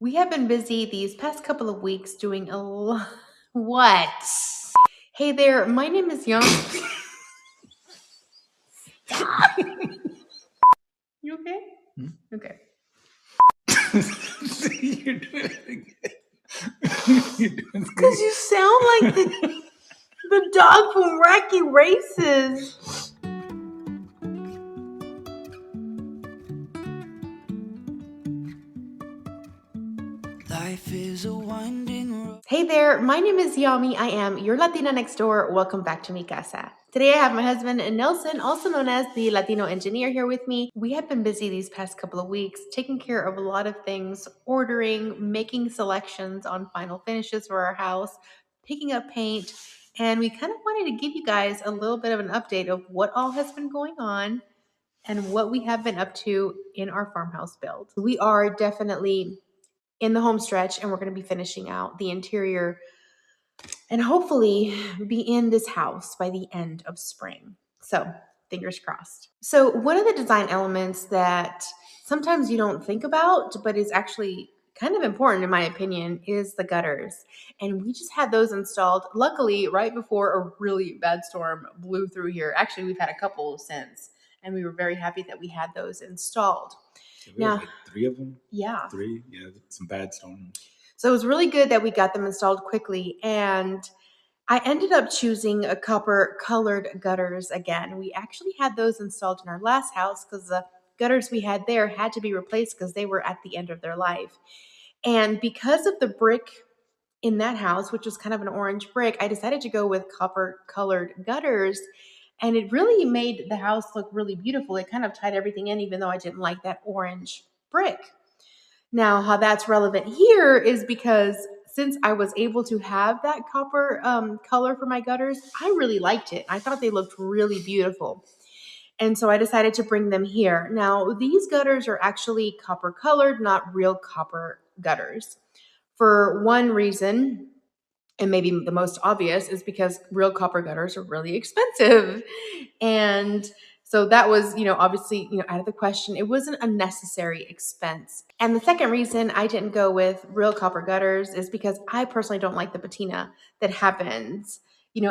We have been busy these past couple of weeks doing a lot. What? Hey there, my name is Young. Stop. You okay? Okay. You're doing it again. You're doing it Because you sound like the dog from Wacky Races. Life is a winding road. Hey there, my name is Yami. I am your Latina next door. Welcome back to mi casa. Today I have my husband Nelson, also known as the Latino engineer, here with me. We have been busy these past couple of weeks, taking care of a lot of things, ordering, making selections on final finishes for our house, picking up paint, and we kind of wanted to give you guys a little bit of an update of what all has been going on and what we have been up to in our farmhouse build. We are definitely in the home stretch, and we're going to be finishing out the interior and hopefully be in this house by the end of spring. So fingers crossed. So one of the design elements that sometimes you don't think about, but is actually kind of important in my opinion, is the gutters. And we just had those installed, luckily, right before a really bad storm blew through here. Actually, we've had a couple since, and we were very happy that we had those installed. We have like 3 of them. Yeah. 3, yeah, some bad storms. So it was really good that we got them installed quickly. And I ended up choosing a copper colored gutters again. We actually had those installed in our last house because the gutters we had there had to be replaced because they were at the end of their life. And because of the brick in that house, which was kind of an orange brick, I decided to go with copper colored gutters. And it really made the house look really beautiful. It kind of tied everything in, even though I didn't like that orange brick. Now, how that's relevant here is because since I was able to have that copper color for my gutters, I really liked it. I thought they looked really beautiful. And so I decided to bring them here. Now, these gutters are actually copper colored, not real copper gutters. For one reason, and maybe the most obvious, is because real copper gutters are really expensive. And so that was, obviously, out of the question. It wasn't a necessary expense. And the second reason I didn't go with real copper gutters is because I personally don't like the patina that happens,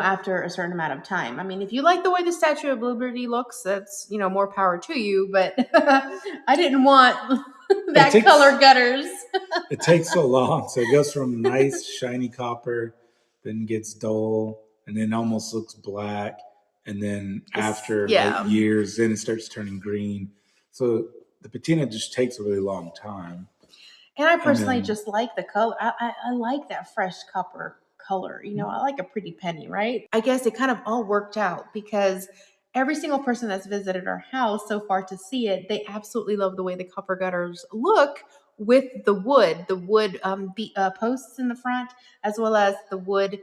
after a certain amount of time. I mean, if you like the way the Statue of Liberty looks, that's, more power to you. But I didn't want that color gutters. It takes so long. So it goes from nice, shiny copper, then gets dull, and then almost looks black. And then after like years, then it starts turning green. So the patina just takes a really long time. And I personally just like the color. I like that fresh copper color. I like a pretty penny, right? I guess it kind of all worked out because every single person that's visited our house so far to see it, they absolutely love the way the copper gutters look with the wood posts in the front, as well as the wood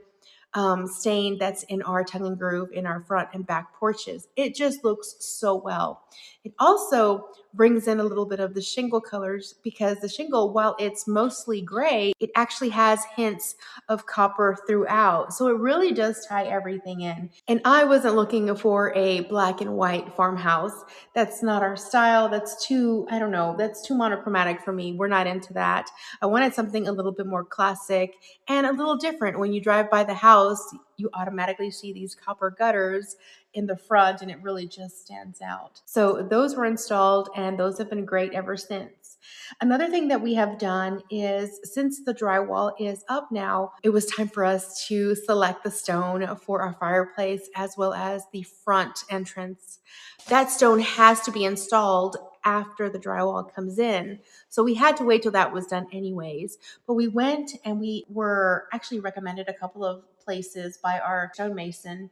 stain that's in our tongue and groove in our front and back porches. It just looks so well. It also brings in a little bit of the shingle colors because the shingle, while it's mostly gray, it actually has hints of copper throughout. So it really does tie everything in. And I wasn't looking for a black and white farmhouse. That's not our style. That's too monochromatic for me. We're not into that. I wanted something a little bit more classic and a little different. When you drive by the house, you automatically see these copper gutters in the front, and it really just stands out. So those were installed, and those have been great ever since. Another thing that we have done is, since the drywall is up now, it was time for us to select the stone for our fireplace as well as the front entrance. That stone has to be installed after the drywall comes in. So we had to wait till that was done anyways. But we went and we were actually recommended a couple of places by our stonemason.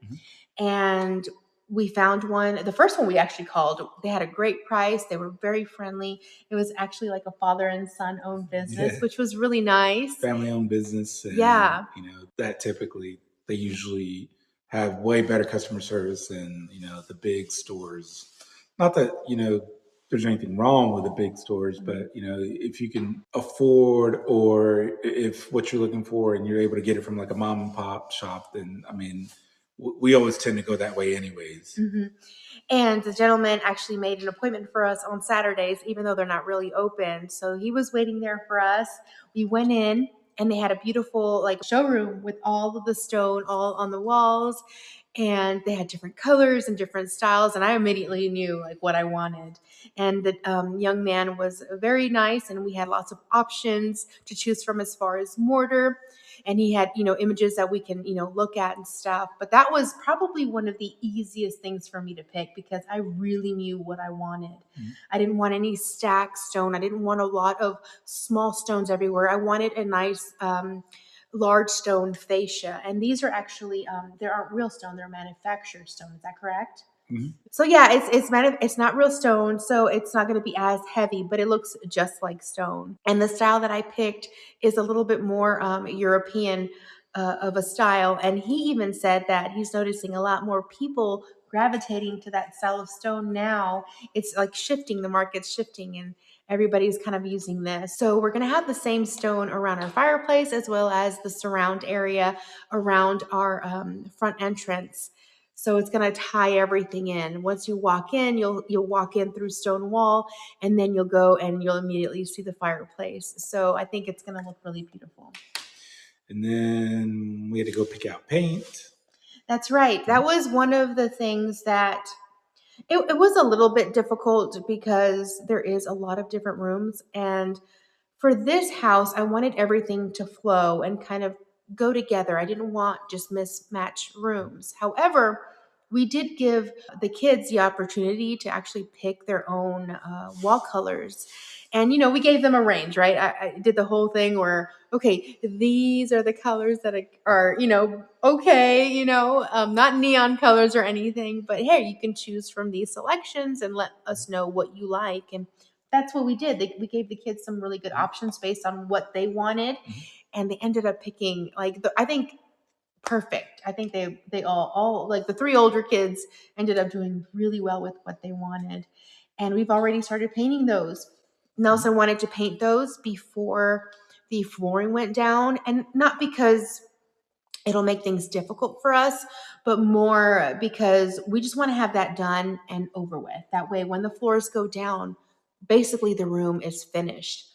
And we found one. The first one we actually called, they had a great price. They were very friendly. It was actually like a father and son owned business, which was really nice. Family owned business. And, that typically, they usually have way better customer service than, the big stores. Not that, there's anything wrong with the big stores, but, if you can afford, or if what you're looking for and you're able to get it from like a mom and pop shop, then, we always tend to go that way anyways. Mm-hmm. And the gentleman actually made an appointment for us on Saturdays, even though they're not really open. So he was waiting there for us. We went in, and they had a beautiful like showroom with all of the stone all on the walls, and they had different colors and different styles, and I immediately knew like what I wanted. And the young man was very nice, and we had lots of options to choose from as far as mortar, and he had images that we can look at and stuff. But that was probably one of the easiest things for me to pick because I really knew what I wanted. I didn't want any stacked stone. I didn't want a lot of small stones everywhere. I wanted a nice large stone fascia, and these are actually they aren't real stone, they're manufactured stone. Is that correct? So yeah, it's not real stone, so it's not going to be as heavy, but it looks just like stone. And the style that I picked is a little bit more European of a style. And he even said that he's noticing a lot more people gravitating to that style of stone now. It's like shifting, the market's shifting, and everybody's kind of using this. So we're going to have the same stone around our fireplace as well as the surround area around our front entrance. So it's going to tie everything in. Once you walk in, you'll walk in through stone wall, and then you'll go and you'll immediately see the fireplace. So I think it's going to look really beautiful. And then we had to go pick out paint. That's right. That was one of the things that it was a little bit difficult because there is a lot of different rooms. And for this house, I wanted everything to flow and kind of go together. I didn't want just mismatched rooms. However, we did give the kids the opportunity to actually pick their own wall colors. And, we gave them a range, right? I did the whole thing where, okay, these are the colors that are, okay, not neon colors or anything, but hey, you can choose from these selections and let us know what you like. And that's what we did. We gave the kids some really good options based on what they wanted, and they ended up picking I think perfect. I think they all like the three older kids ended up doing really well with what they wanted, and we've already started painting those. Nelson wanted to paint those before the flooring went down, and not because it'll make things difficult for us, but more because we just want to have that done and over with. That way, when the floors go down, basically the room is finished.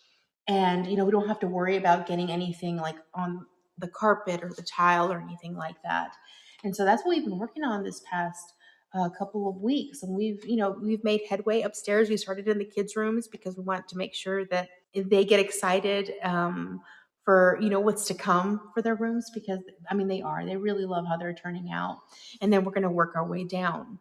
And, we don't have to worry about getting anything like on the carpet or the tile or anything like that. And so that's what we've been working on this past couple of weeks. And we've made headway upstairs. We started in the kids' rooms because we want to make sure that they get excited for what's to come for their rooms, because they really love how they're turning out. And then we're going to work our way down.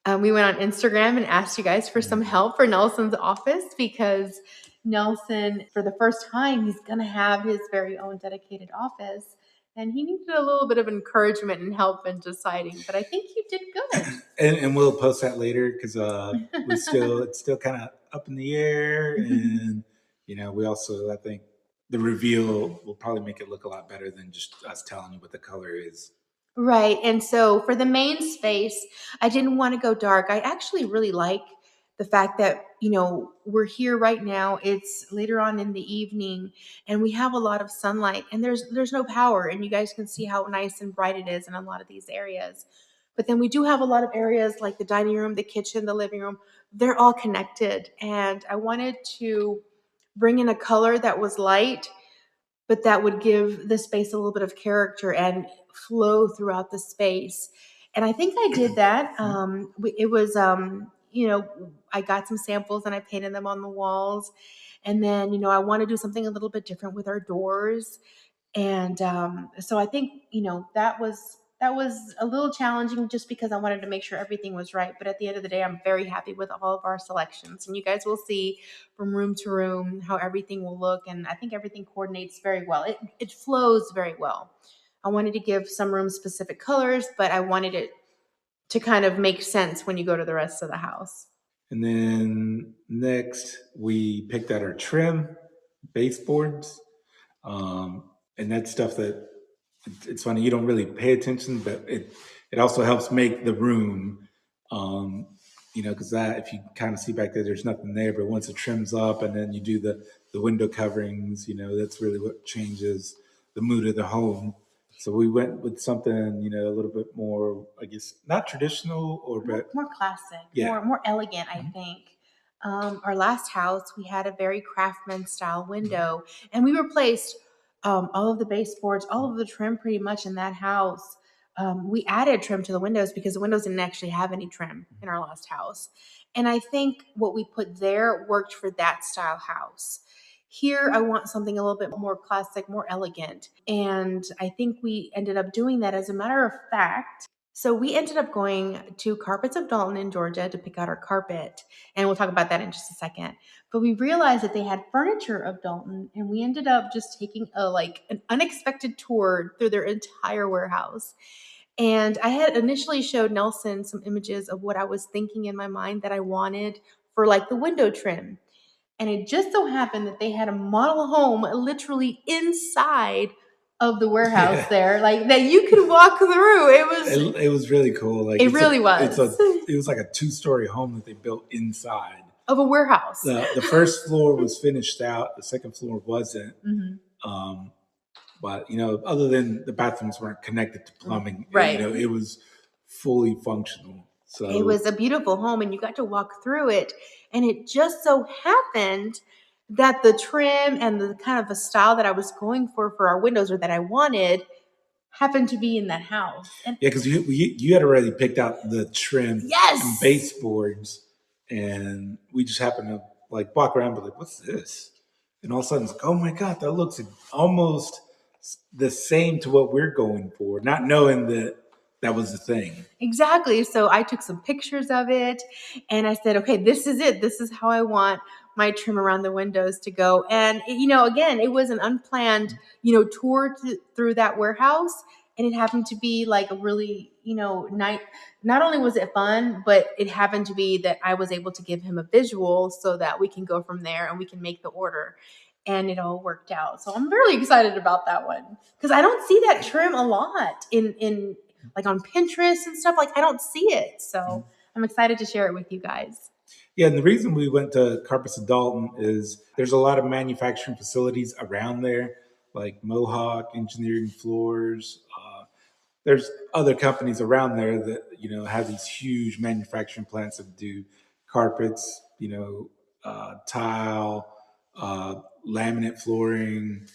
We went on Instagram and asked you guys for some help for Nelson's office, because Nelson, for the first time, he's going to have his very own dedicated office, and he needed a little bit of encouragement and help in deciding, but I think you did good. And we'll post that later because it's still kind of up in the air, and we also, I think the reveal will probably make it look a lot better than just us telling you what the color is. Right. And so for the main space, I didn't want to go dark. I actually really like the fact that, we're here right now. It's later on in the evening, and we have a lot of sunlight, and there's no power, and you guys can see how nice and bright it is in a lot of these areas. But then we do have a lot of areas like the dining room, the kitchen, the living room. They're all connected, and I wanted to bring in a color that was light, but that would give the space a little bit of character and flow throughout the space. And I think I did that. It was, I got some samples and I painted them on the walls. And then, I want to do something a little bit different with our doors. And so I think, that was a little challenging just because I wanted to make sure everything was right. But at the end of the day, I'm very happy with all of our selections. And you guys will see from room to room how everything will look. And I think everything coordinates very well. It flows very well. I wanted to give some rooms specific colors, but I wanted it to kind of make sense when you go to the rest of the house. And then next, we picked out our trim baseboards. And that's stuff that it's funny, you don't really pay attention, but it also helps make the room, because that, if you kind of see back there, there's nothing there, but once it trims up and then you do the window coverings, that's really what changes the mood of the home. So we went with something, you know, a little bit more, I guess, not traditional or more classic, yeah. more elegant, I think. Our last house, we had a very craftsman style window, and we replaced all of the baseboards, all of the trim pretty much in that house. We added trim to the windows because the windows didn't actually have any trim in our last house. And I think what we put there worked for that style house. Here, I want something a little bit more classic, more elegant. And I think we ended up doing that. As a matter of fact, so we ended up going to Carpets of Dalton in Georgia to pick out our carpet. And we'll talk about that in just a second. But we realized that they had furniture of Dalton, and we ended up just taking an unexpected tour through their entire warehouse. And I had initially showed Nelson some images of what I was thinking in my mind that I wanted for like the window trim. And it just so happened that they had a model home literally inside of the warehouse there, like that you could walk through. It was really cool. Like it really was. It was like a 2-story home that they built inside of a warehouse. The first floor was finished out. The second floor wasn't. But you know, other than the bathrooms weren't connected to plumbing, right? You know, it was fully functional. So it was a beautiful home, and you got to walk through it. And it just so happened that the trim and the kind of the style that I was going for our windows, or that I wanted, happened to be in that house. And yeah, because you had already picked out the trim, and baseboards, and we just happened to like walk around, but like, what's this? And all of a sudden, it's like, oh my god, that looks almost the same to what we're going for, not knowing that that was the thing. Exactly. So I took some pictures of it, and I said, okay, this is it. This is how I want my trim around the windows to go. And, you know, again, it was an unplanned, tour through that warehouse. And it happened to be like a really, night. Not only was it fun, but it happened to be that I was able to give him a visual so that we can go from there and we can make the order. And it all worked out. So I'm really excited about that one, because I don't see that trim a lot in like on Pinterest and stuff. Like, I don't see it. So I'm excited to share it with you guys. Yeah, and the reason we went to Carpets of Dalton is there's a lot of manufacturing facilities around there, like Mohawk Engineering Floors. There's other companies around there that, have these huge manufacturing plants that do carpets, tile, laminate flooring,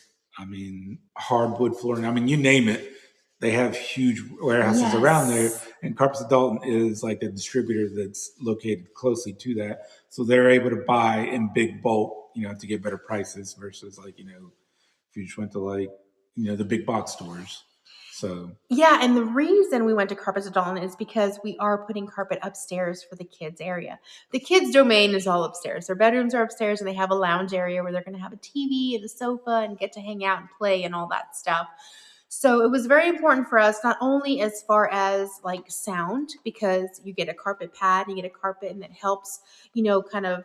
hardwood flooring. You name it. They have huge warehouses around there, and Carpets of Dalton is like a distributor that's located closely to that. So they're able to buy in big bulk, to get better prices versus if you just went to the big box stores. So yeah, and the reason we went to Carpets of Dalton is because we are putting carpet upstairs for the kids' area. The kids' domain is all upstairs. Their bedrooms are upstairs, and they have a lounge area where they're going to have a TV and a sofa and get to hang out and play and all that stuff. So it was very important for us, not only as far as like sound, because you get a carpet pad, you get a carpet, and it helps, kind of,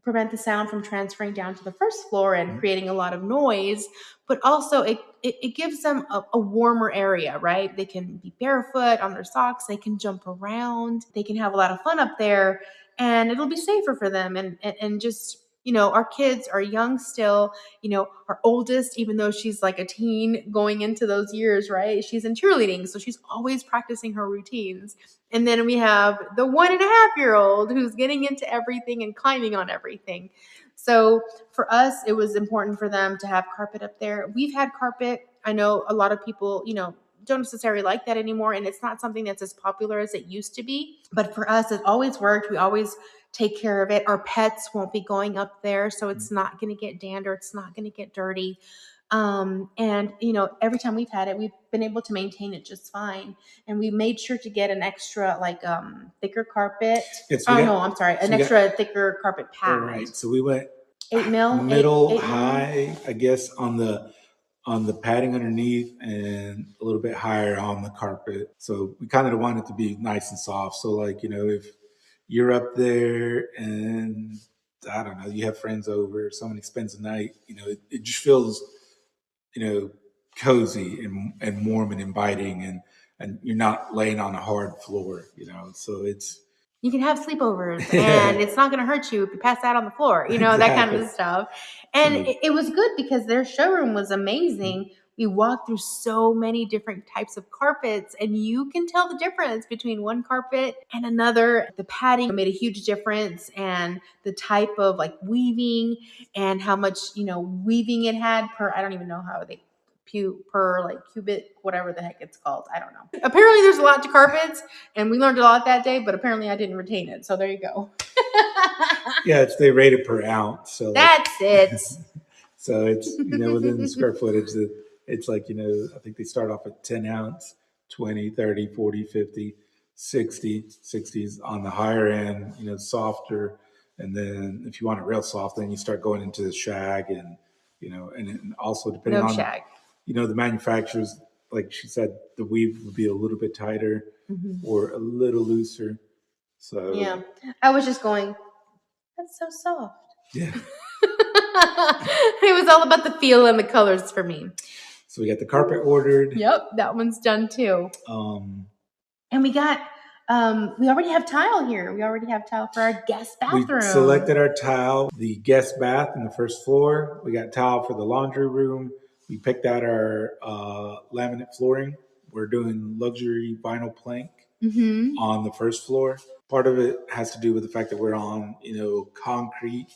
prevent the sound from transferring down to the first floor and creating a lot of noise, but also it gives them a warmer area, right? They can be barefoot on their socks, they can jump around, they can have a lot of fun up there, and it'll be safer for them. And just, our kids are young still. Our oldest, even though she's like a teen going into those years, right? She's in cheerleading, so she's always practicing her routines. And then we have the 1.5-year-old who's getting into everything and climbing on everything. So for us, it was important for them to have carpet up there. We've had carpet. I know a lot of people, don't necessarily like that anymore, and it's not something that's as popular as it used to be. But for us, it always worked. We always take care of it. Our pets won't be going up there, so it's not going to get dander. It's not going to get dirty. And every time we've had it, we've been able to maintain it just fine. And we made sure to get an extra thicker carpet. Thicker carpet pad. Right. So we went 8 mil, middle, high, I guess, on the padding underneath, and a little bit higher on the carpet. So we kind of want it to be nice and soft. So if you're up there and I don't know, you have friends over, somebody spends the night, it just feels, cozy and warm and inviting, and you're not laying on a hard floor, so you can have sleepovers and it's not going to hurt you if you pass out on the floor, exactly. That kind of stuff. And it was good because their showroom was amazing. we walked through so many different types of carpets, and you can tell the difference between one carpet and another. The padding made a huge difference, and the type of like weaving and how much, weaving it had per, I don't even know how they per like cubit, whatever the heck it's called. I don't know. Apparently there's a lot to carpets, and we learned a lot that day, but apparently I didn't retain it. So there you go. Yeah, they rate it per ounce. So that's it. So it's, within the square footage, that it's like, I think they start off at 10 ounce, 20, 30, 40, 50, 60. 60s on the higher end, softer. And then if you want it real soft, then you start going into the shag and, and also depending on shag. The manufacturers, like she said, the weave would be a little bit tighter or a little looser. So yeah, I was just going, that's so soft. Yeah. It was all about the feel and the colors for me. So we got the carpet ordered. Yep, that one's done too. And we got, we already have tile here. We already have tile for our guest bathroom. We selected our tile, the guest bath in the first floor. We got tile for the laundry room. We picked out our laminate flooring. We're doing luxury vinyl plank on the first floor. Part of it has to do with the fact that we're on, concrete,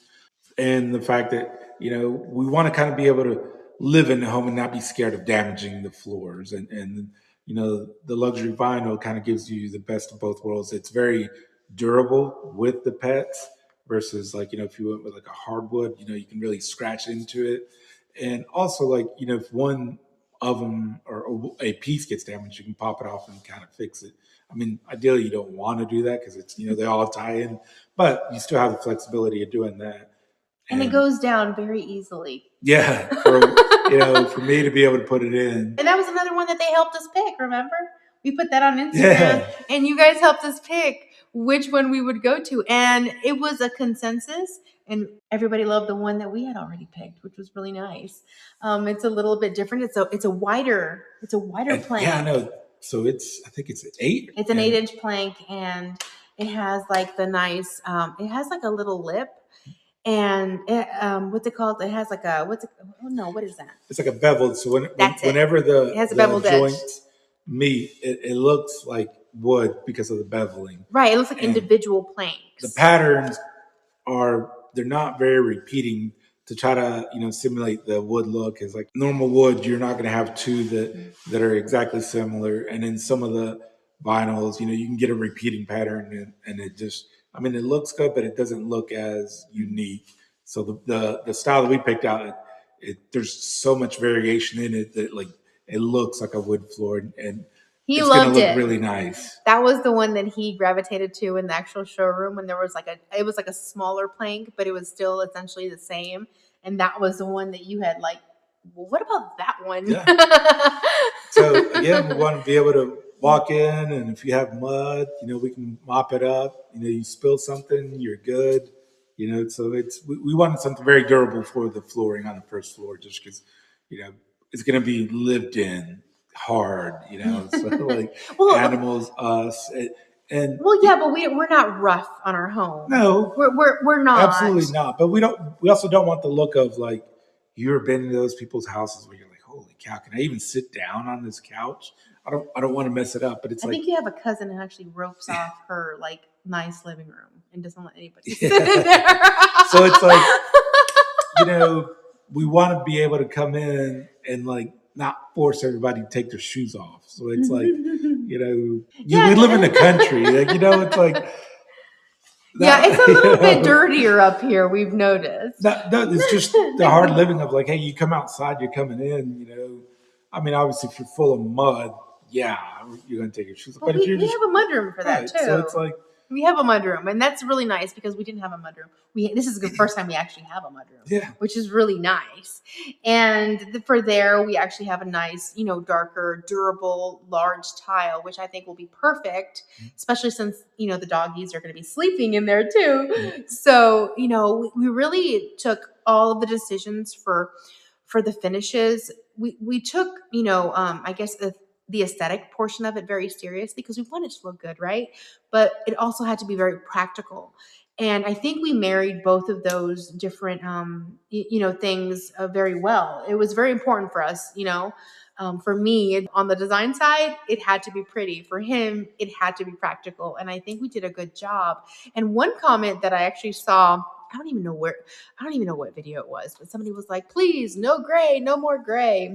and the fact that, we want to kind of be able to live in the home and not be scared of damaging the floors. And the luxury vinyl kind of gives you the best of both worlds. It's very durable with the pets versus like, if you went with like a hardwood, you can really scratch into it. And also like, if one of them or a piece gets damaged, you can pop it off and kind of fix it. I mean, ideally you don't want to do that because it's, they all tie in, but you still have the flexibility of doing that. And it goes down very easily. Yeah, for me to be able to put it in. And that was another one that they helped us pick, remember? We put that on Instagram, and you guys helped us pick which one we would go to. And it was a consensus, and everybody loved the one that we had already picked, which was really nice. It's a little bit different. It's a wider plank. Yeah, I know. So I think it's 8. It's an 8-inch plank, and it has like the nice, it has like a little lip. And it, what's it called? It has like a what is that? It's like a beveled. So whenever the joints meet, it looks like wood because of the beveling. Right. It looks like individual planks. The patterns they're not very repeating to try to simulate the wood look. Is like normal wood, you're not going to have two that are exactly similar. And in some of the vinyls, you can get a repeating pattern, and it just. I mean, it looks good, but it doesn't look as unique. So the style that we picked out, there's so much variation in it that like it looks like a wood floor, and it's going to look really nice. That was the one that he gravitated to in the actual showroom when there was it was like a smaller plank, but it was still essentially the same. And that was the one that you had like, well, what about that one? Yeah. So again, we want to be able to walk in, and if you have mud, we can mop it up. You spill something, you're good. So we wanted something very durable for the flooring on the first floor, just because, it's going to be lived in hard. So like animals, us, and but we're not rough on our home. No, we're not, absolutely not. But we also don't want the look of like you ever been to those people's houses where you're like, holy cow, can I even sit down on this couch? I don't want to mess it up, but it's I like think you have a cousin who actually ropes off her like nice living room and doesn't let anybody sit in there. So it's like, we want to be able to come in and like not force everybody to take their shoes off. So it's like, we live in the country, like, it's like. It's a little bit dirtier up here, we've noticed. It's just the hard living of like, hey, you come outside, you're coming in, I mean, obviously if you're full of mud, yeah, you're going to take your shoes off. But if we have a mudroom for that too. So it's like. We have a mudroom, and that's really nice because we didn't have a mudroom. This is the first time we actually have a mudroom, which is really nice. And for there, we actually have a nice, darker, durable, large tile, which I think will be perfect, especially since, the doggies are going to be sleeping in there too. So, we really took all of the decisions for the finishes. We took, I guess the aesthetic portion of it very seriously because we wanted to look good, right? But it also had to be very practical. And I think we married both of those different, things very well. It was very important for us, For me, on the design side, it had to be pretty. For him, it had to be practical. And I think we did a good job. And one comment that I actually saw, I don't even know what video it was, but somebody was like, please, no gray, no more gray.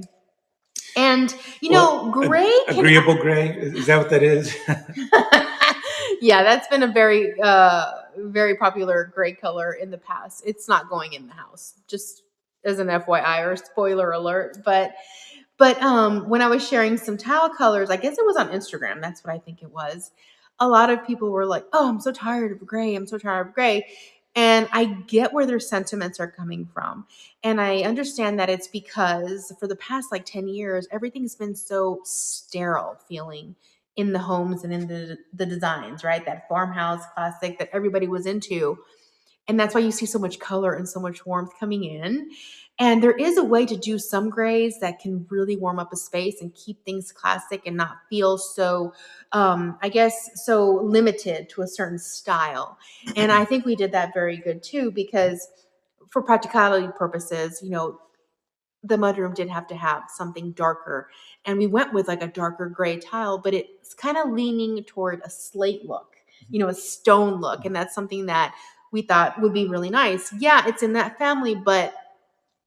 And, gray. Agreeable gray? Is that what that is? Yeah, that's been a very, very popular gray color in the past. It's not going in the house, just as an FYI or spoiler alert. But when I was sharing some tile colors, I guess it was on Instagram. That's what I think it was. A lot of people were like, oh, I'm so tired of gray. I'm so tired of gray. And I get where their sentiments are coming from. And I understand that it's because for the past 10 years, everything's been so sterile feeling in the homes and in the designs, right? That farmhouse classic that everybody was into. And that's why you see so much color and so much warmth coming in. And there is a way to do some grays that can really warm up a space and keep things classic and not feel so, so limited to a certain style. And I think we did that very good too, because for practicality purposes, the mudroom did have to have something darker. And we went with a darker gray tile, but it's kind of leaning toward a slate look, a stone look. And that's something that we thought would be really nice. Yeah, it's in that family, but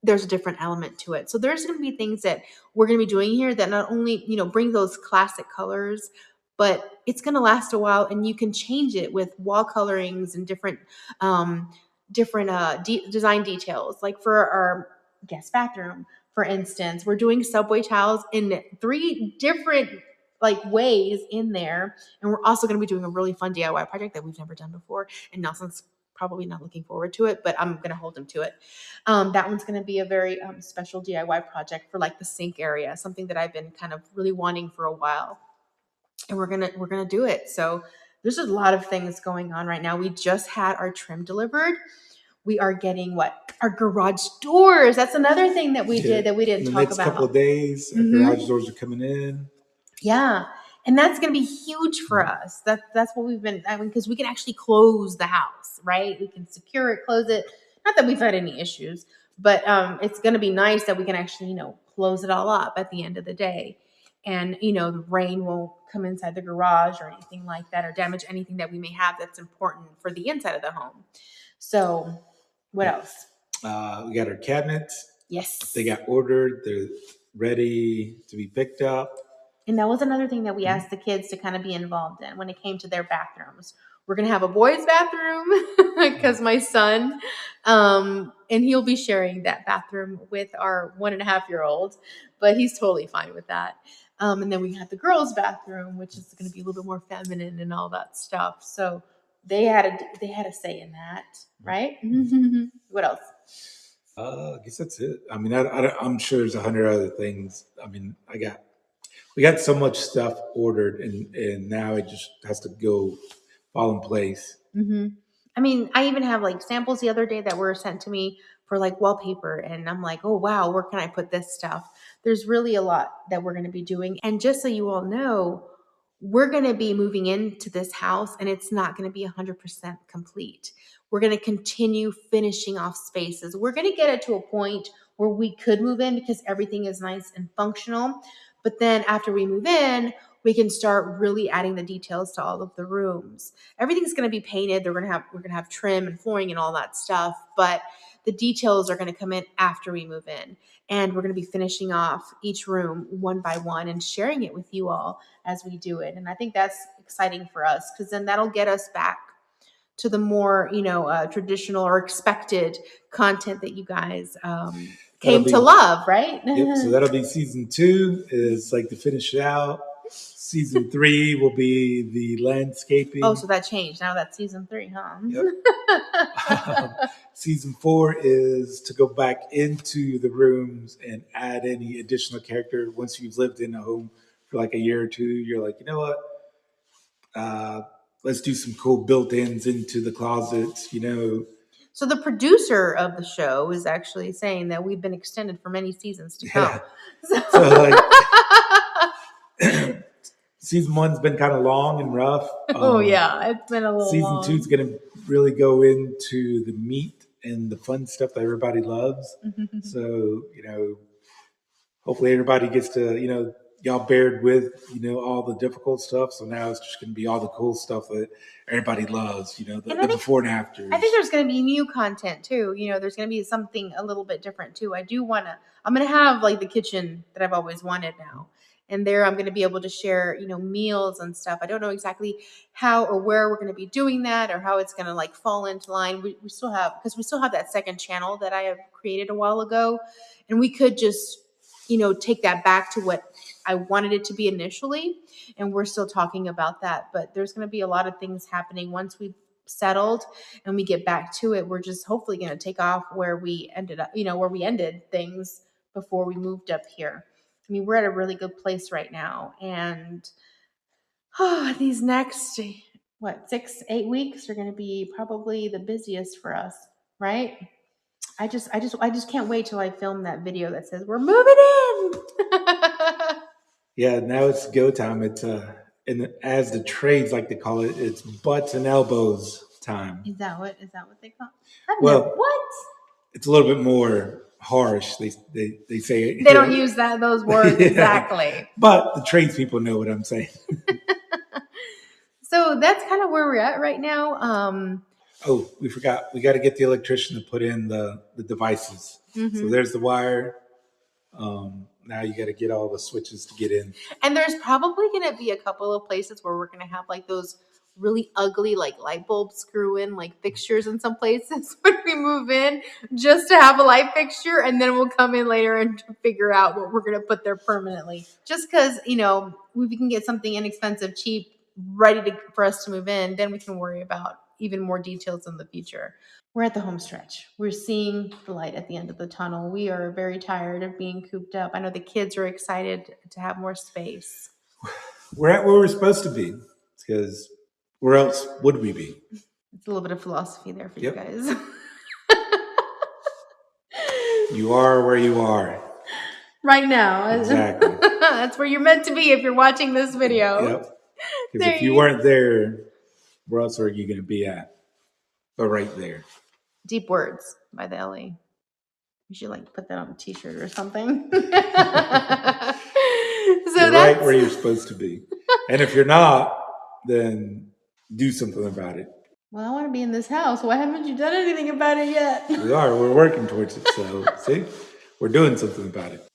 there's a different element to it. So there's going to be things that we're going to be doing here that not only, bring those classic colors, but it's going to last a while, and you can change it with wall colorings and different design details. Like for our guest bathroom, for instance, we're doing subway tiles in 3 different ways in there. And we're also going to be doing a really fun DIY project that we've never done before. And Nelson's probably not looking forward to it, but I'm going to hold him to it. That one's going to be a very special DIY project for the sink area, something that I've been kind of really wanting for a while. And we're going to do it. So there's a lot of things going on right now. We just had our trim delivered. We are getting our garage doors. That's another thing that we did that we didn't talk about. The next couple of days, our garage doors are coming in. Yeah. And that's going to be huge for us. That's what we've been, because we can actually close the house, right? We can secure it, close it. Not that we've had any issues, but it's going to be nice that we can actually, close it all up at the end of the day. And, the rain won't come inside the garage or anything like that, or damage anything that we may have that's important for the inside of the home. So what else? We got our cabinets. Yes. They got ordered. They're ready to be picked up. And that was another thing that we asked the kids to kind of be involved in when it came to their bathrooms. We're going to have a boys' bathroom because my son, and he'll be sharing that bathroom with our 1.5-year-old, but he's totally fine with that. And then we have the girls' bathroom, which is going to be a little bit more feminine and all that stuff. So they had a say in that, right? What else? I guess that's it. I mean, I'm sure there's 100 other things. I mean, we got so much stuff ordered, and now it just has to go fall in place. Mm-hmm. I mean, I even have samples the other day that were sent to me for wallpaper, and I'm like, oh wow, where can I put this stuff? There's really a lot that we're going to be doing. And just so you all know, we're going to be moving into this house, and it's not going to be 100% complete. We're going to continue finishing off spaces. We're going to get it to a point where we could move in because everything is nice and functional. But then after we move in, we can start really adding the details to all of the rooms. Everything's going to be painted. We're going to have trim and flooring and all that stuff, but the details are going to come in after we move in. And we're going to be finishing off each room one by one and sharing it with you all as we do it. And I think that's exciting for us, because then that'll get us back to the more, traditional or expected content that you guys came to love, right? Yep. So that'll be season 2 is to finish it out. Season 3 will be the landscaping. Oh, so that changed. Now that's season 3, huh? Yep. Season 4 is to go back into the rooms and add any additional character. Once you've lived in a home for a year or 2, you're like, you know what? Let's do some cool built-ins into the closets, So the producer of the show is actually saying that we've been extended for many seasons to come. So season 1's been kind of long and rough. It's been a little season long. 2 is going to really go into the meat and the fun stuff that everybody loves. So, hopefully everybody gets to, y'all bared with, all the difficult stuff. So now it's just going to be all the cool stuff that everybody loves, the before and afters. I think there's going to be new content too. There's going to be something a little bit different too. I'm going to have like the kitchen that I've always wanted now. And there I'm going to be able to share, meals and stuff. I don't know exactly how or where we're going to be doing that or how it's going to like fall into line. We still have that second channel that I have created a while ago. And we could just, take that back to what I wanted it to be initially. And we're still talking about that. But there's going to be a lot of things happening once we've settled and we get back to it. We're just hopefully going to take off where we ended up, where we ended things before we moved up here. I mean, we're at a really good place right now. And these next, 6-8 weeks are going to be probably the busiest for us, right? I just can't wait till I film that video that says we're moving in. Yeah, now it's go time. It's and as the trades like to call it, it's butts and elbows time. Is that what they call it? What? It's a little bit more harsh. They say it. They don't use those words yeah. Exactly. But the tradespeople know what I'm saying. So that's kind of where we're at right now. Oh, we forgot. We got to get the electrician to put in the devices. Mm-hmm. So there's the wire. Now you got to get all the switches to get in. And there's probably going to be a couple of places where we're going to have like those really ugly like light bulb screw in like fixtures in some places when we move in just to have a light fixture, and then we'll come in later and figure out what we're going to put there permanently. Just because, we can get something inexpensive, cheap, ready for us to move in, then we can worry about even more details in the future. We're at the home stretch. We're seeing the light at the end of the tunnel. We are very tired of being cooped up. I know the kids are excited to have more space. We're at where we're supposed to be, because where else would we be? It's a little bit of philosophy there for you guys. You are where you are. Right now. Exactly. That's where you're meant to be if you're watching this video. Yep. Because if you weren't there, where else are you going to be at? But right there. Deep Words by the LA. You should put that on a t-shirt or something. So you're right where you're supposed to be. And if you're not, then do something about it. Well, I want to be in this house. Why haven't you done anything about it yet? We are. We're working towards it. So, see, we're doing something about it.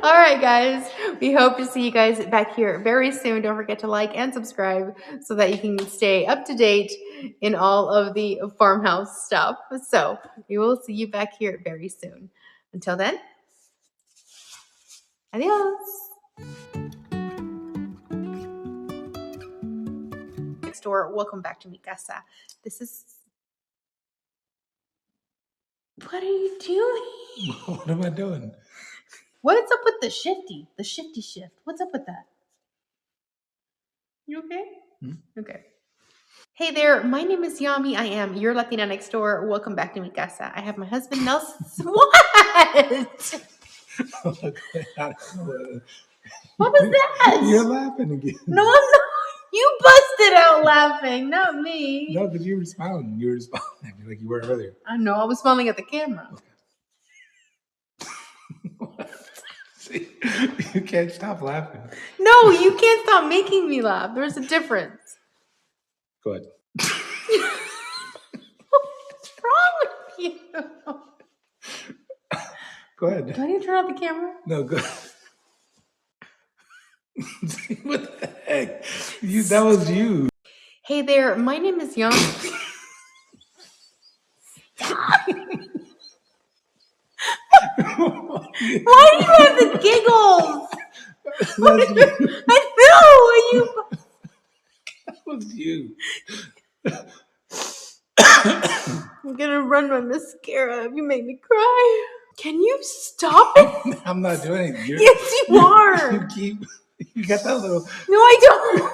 All right, guys. We hope to see you guys back here very soon. Don't forget to like and subscribe so that you can stay up to date in all of the farmhouse stuff. So we will see you back here very soon. Until then, adios. Next door, welcome back to mi casa. This is... What are you doing? What am I doing? What's up with the shifty shift? What's up with that? You okay? Okay. Hey there, my name is Yami. I am your Latina next door. Welcome back to mi casa. I have my husband Nelson. What? What was that? You're laughing again. No, I'm not. You busted out laughing, not me. No, because you were smiling. You were smiling at me like you were earlier. I know. I was smiling at the camera. Okay. See, you can't stop laughing. No, you can't stop making me laugh. There's a difference. Go ahead. What's wrong with you? Go ahead. Do I need to turn off the camera? No, go ahead. What the heck? That was you. Hey there, my name is Young. Why do you have the giggles? I know you. That was you. I'm gonna run my mascara. You make me cry. Can you stop it? I'm not doing it. Yes, you are. You got that little. No, I don't.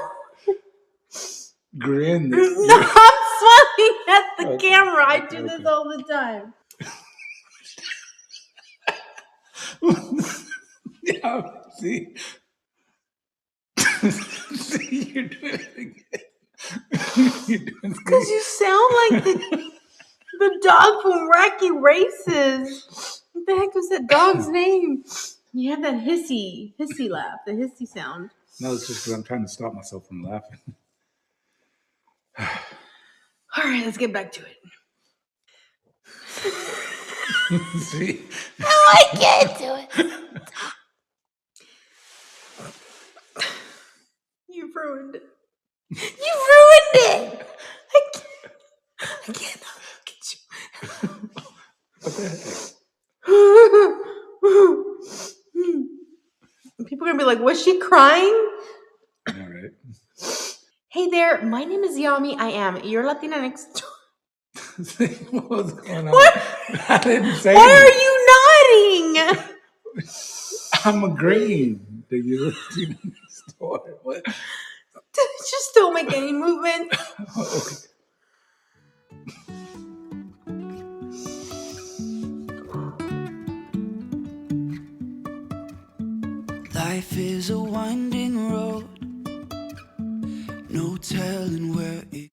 Grin. No, I'm smiling at the camera. I do this all the time. Yeah, see? See, you're doing it again. Because you sound like the dog from Wacky Races. What the heck was that dog's name? You have that hissy laugh, the hissy sound. No, it's just because I'm trying to stop myself from laughing. All right, let's get back to it. See? No, I can't do it. You've ruined it. You've ruined it. I can't look at you. What the heck? People are going to be like, was she crying? All right. Hey there, my name is Yami. I am your Latina next door. What's going on? What? I didn't say Why anything. are you nodding? I'm agreeing that you're Latina next door. What? Just don't make any movement. Okay. Life is a winding road, no telling where